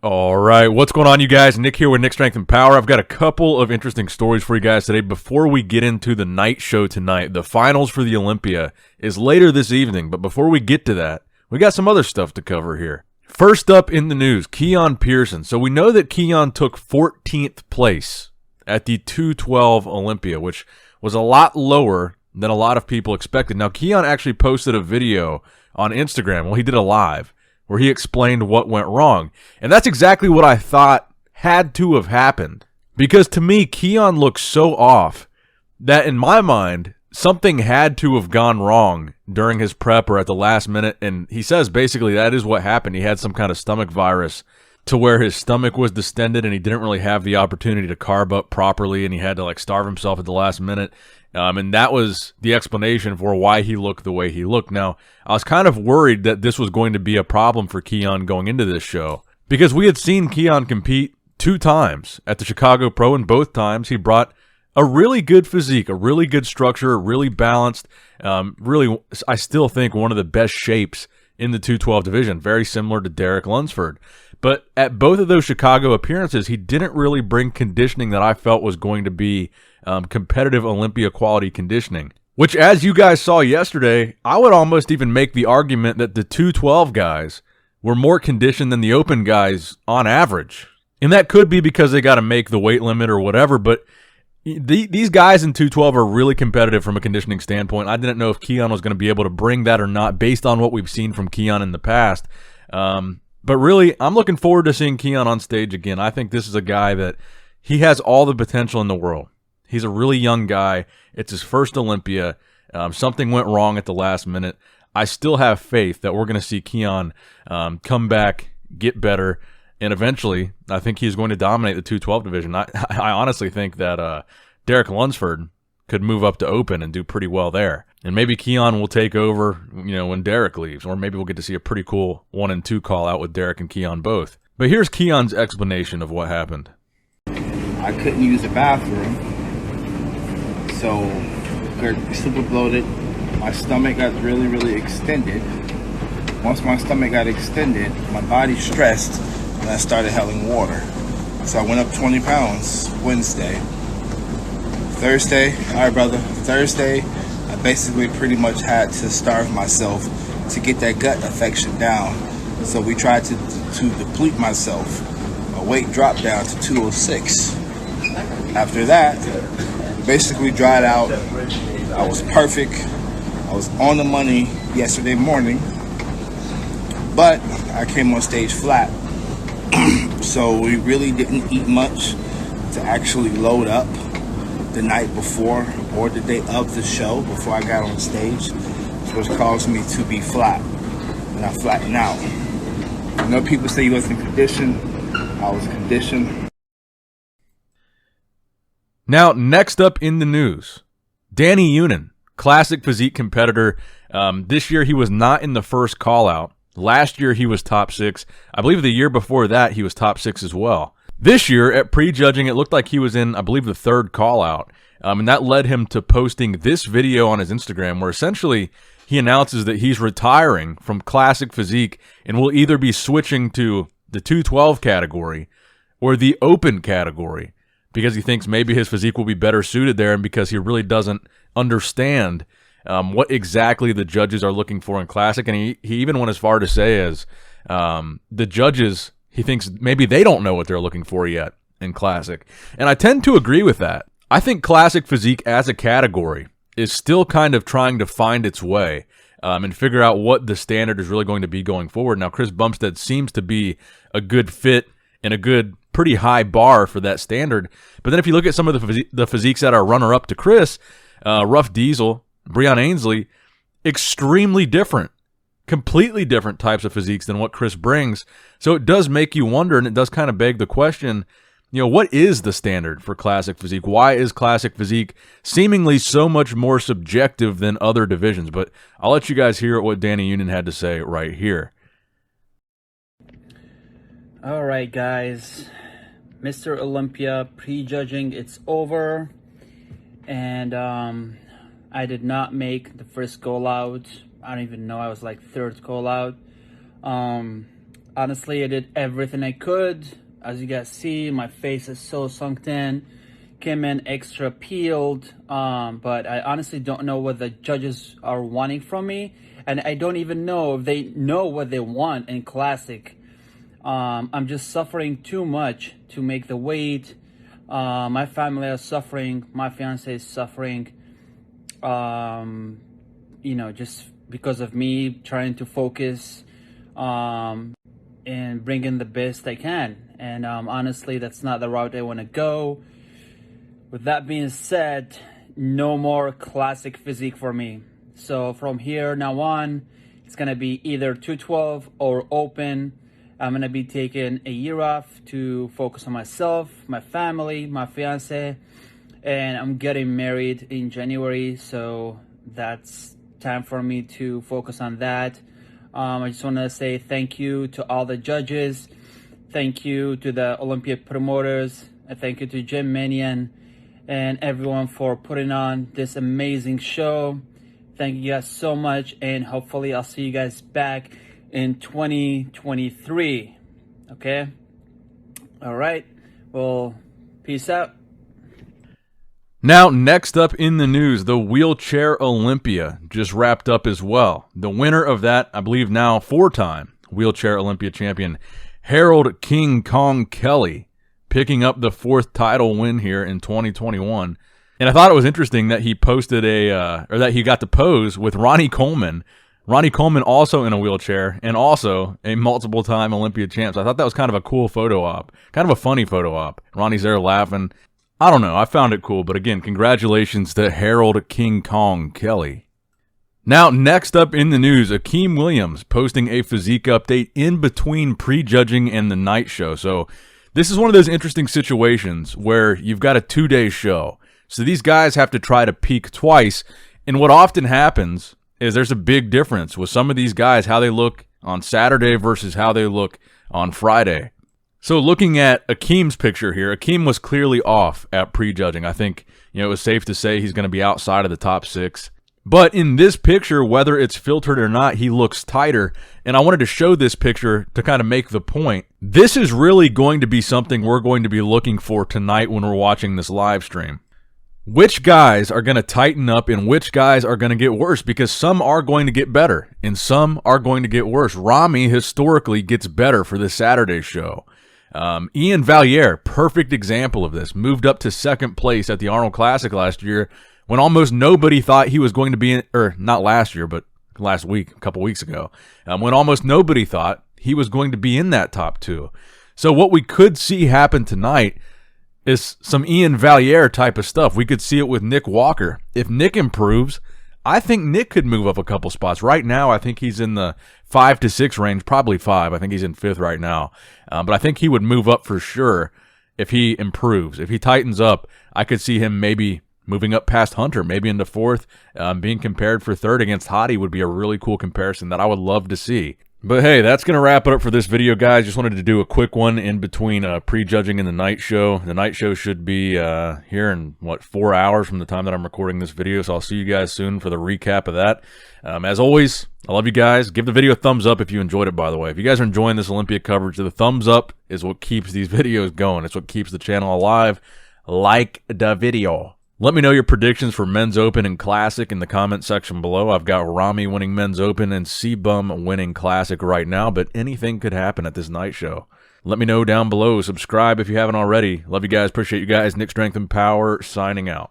All right, what's going on, you guys? Nick here with Nick Strength and Power. I've got a couple of interesting stories for you guys today. Before we get into the night show tonight, the finals for the Olympia is later this evening. But before we get to that, we got some other stuff to cover here. First up in the news, Keone Pearson. So we know that Keone took 14th place at the 212 Olympia, which was a lot lower than a lot of people expected. Now, Keone actually posted a video on Instagram. Well, he did a live where he explained what went wrong. And that's exactly what I thought had to have happened. Because to me, Keone looks so off that in my mind, something had to have gone wrong during his prep or at the last minute. And he says basically that is what happened. He had some kind of stomach virus to where his stomach was distended and he didn't really have the opportunity to carb up properly, and he had to starve himself at the last minute. And that was the explanation for why he looked the way he looked. Now, I was kind of worried that this was going to be a problem for Keone going into this show, because we had seen Keone compete 2 times at the Chicago Pro, and both times he brought a really good physique, a really good structure, really balanced, really, I still think, one of the best shapes in the 212 division, very similar to Derek Lunsford. But at both of those Chicago appearances, he didn't really bring conditioning that I felt was going to be competitive Olympia quality conditioning, which, as you guys saw yesterday, I would almost even make the argument that the 212 guys were more conditioned than the open guys on average. And that could be because they got to make the weight limit or whatever, but these guys in 212 are really competitive from a conditioning standpoint. I didn't know if Keone was going to be able to bring that or not based on what we've seen from Keone in the past. But really, I'm looking forward to seeing Keone on stage again. I think this is a guy that he has all the potential in the world. He's a really young guy. It's his first Olympia. Something went wrong at the last minute. I still have faith that we're going to see Keone come back, get better, and eventually I think he's going to dominate the 212 division. I honestly think that Derek Lunsford could move up to open and do pretty well there. And maybe Keone will take over, when Derek leaves, or maybe we'll get to see a pretty cool 1 and 2 call out with Derek and Keone both. But here's Keone's explanation of what happened. I couldn't use the bathroom, so got super bloated. My stomach got really, really extended. Once my stomach got extended, my body stressed, and I started having water. So I went up 20 pounds Wednesday. Thursday, all right, brother. Thursday, I basically pretty much had to starve myself to get that gut infection down. So we tried to deplete myself. My weight dropped down to 206. After that, basically dried out. I was perfect. I was on the money yesterday morning, but I came on stage flat. So we really didn't eat much to actually load up the night before or the day of the show before I got on stage, which caused me to be flat, and I flattened out. I know people say you wasn't conditioned. I was conditioned. Now, next up in the news, Dani Younan, classic physique competitor. This year he was not in the first call out. Last year he was top 6. I believe the year before that he was top 6 as well. This year, at prejudging, it looked like he was in, I believe, the 3rd call-out, and that led him to posting this video on his Instagram where essentially he announces that he's retiring from classic physique and will either be switching to the 212 category or the open category because he thinks maybe his physique will be better suited there, and because he really doesn't understand what exactly the judges are looking for in classic. And he even went as far to say as the judges, he thinks maybe they don't know what they're looking for yet in classic. And I tend to agree with that. I think classic physique as a category is still kind of trying to find its way and figure out what the standard is really going to be going forward. Now, Chris Bumstead seems to be a good fit and a good, pretty high bar for that standard. But then if you look at some of the physiques that are runner-up to Chris, Rough Diesel, Breon Ainsley, extremely different. Completely different types of physiques than what Chris brings. So it does make you wonder, and it does kind of beg the question, what is the standard for classic physique? Why is classic physique seemingly so much more subjective than other divisions? But I'll let you guys hear what Dani Younan had to say right here. All right, guys. Mr. Olympia prejudging, it's over. And I did not make the first goal out. I don't even know. I was like 3rd call out. I Honestly, I did everything I could. As you guys see, my face is so sunk in. Came in extra peeled, but I honestly don't know what the judges are wanting from me, and I don't even know if they know what they want in classic. I'm just suffering too much to make the weight. My family is suffering. My fiance is suffering. You know, just because of me trying to focus and bring in the best I can. And honestly, that's not the route I want to go. With that being said, no more classic physique for me. So from here now on, it's going to be either 212 or open. I'm going to be taking a year off to focus on myself, my family, my fiance, and I'm getting married in January. So that's time for me to focus on that. I just want to say thank you to all the judges. Thank you to the Olympia promoters. And thank you to Jim Manion and everyone for putting on this amazing show. Thank you guys so much, and hopefully I'll see you guys back in 2023. Okay? All right. Well, peace out. Now, next up in the news, the Wheelchair Olympia just wrapped up as well. The winner of that, I believe now 4-time Wheelchair Olympia champion, Harold King Kong Kelly, picking up the 4th title win here in 2021. And I thought it was interesting that he posted that he got to pose with Ronnie Coleman. Ronnie Coleman also in a wheelchair and also a multiple-time Olympia champ. So I thought that was kind of a cool photo op, kind of a funny photo op. Ronnie's there laughing. I don't know. I found it cool. But again, congratulations to Harold King Kong Kelly. Now, next up in the news, Akim Williams posting a physique update in between prejudging and the night show. So this is one of those interesting situations where you've got a 2-day show. So these guys have to try to peak twice. And what often happens is there's a big difference with some of these guys, how they look on Saturday versus how they look on Friday. So looking at Akim's picture here, Akim was clearly off at prejudging. I think, it was safe to say he's going to be outside of the top 6. But in this picture, whether it's filtered or not, he looks tighter. And I wanted to show this picture to kind of make the point. This is really going to be something we're going to be looking for tonight when we're watching this live stream. Which guys are going to tighten up and which guys are going to get worse? Because some are going to get better and some are going to get worse. Rami historically gets better for this Saturday show. Ian Valliere, perfect example of this, moved up to 2nd place at the Arnold Classic last year when almost nobody thought he was going to be in, or not last year, but last week, a couple weeks ago, when almost nobody thought he was going to be in that top 2. So what we could see happen tonight is some Ian Valliere type of stuff. We could see it with Nick Walker. If Nick improves, I think Nick could move up a couple spots. Right now, I think he's in the 5 to 6 range, probably 5. I think he's in 5th right now. But I think he would move up for sure if he improves. If he tightens up, I could see him maybe moving up past Hunter, maybe into 4th. Being compared for 3rd against Hottie would be a really cool comparison that I would love to see. But hey, that's going to wrap it up for this video, guys. Just wanted to do a quick one in between prejudging and the night show. The night show should be here in, 4 hours from the time that I'm recording this video. So I'll see you guys soon for the recap of that. As always, I love you guys. Give the video a thumbs up if you enjoyed it, by the way. If you guys are enjoying this Olympia coverage, the thumbs up is what keeps these videos going. It's what keeps the channel alive. Like the video. Let me know your predictions for Men's Open and Classic in the comment section below. I've got Rami winning Men's Open and C-Bum winning Classic right now, but anything could happen at this night show. Let me know down below. Subscribe if you haven't already. Love you guys. Appreciate you guys. Nick Strength and Power signing out.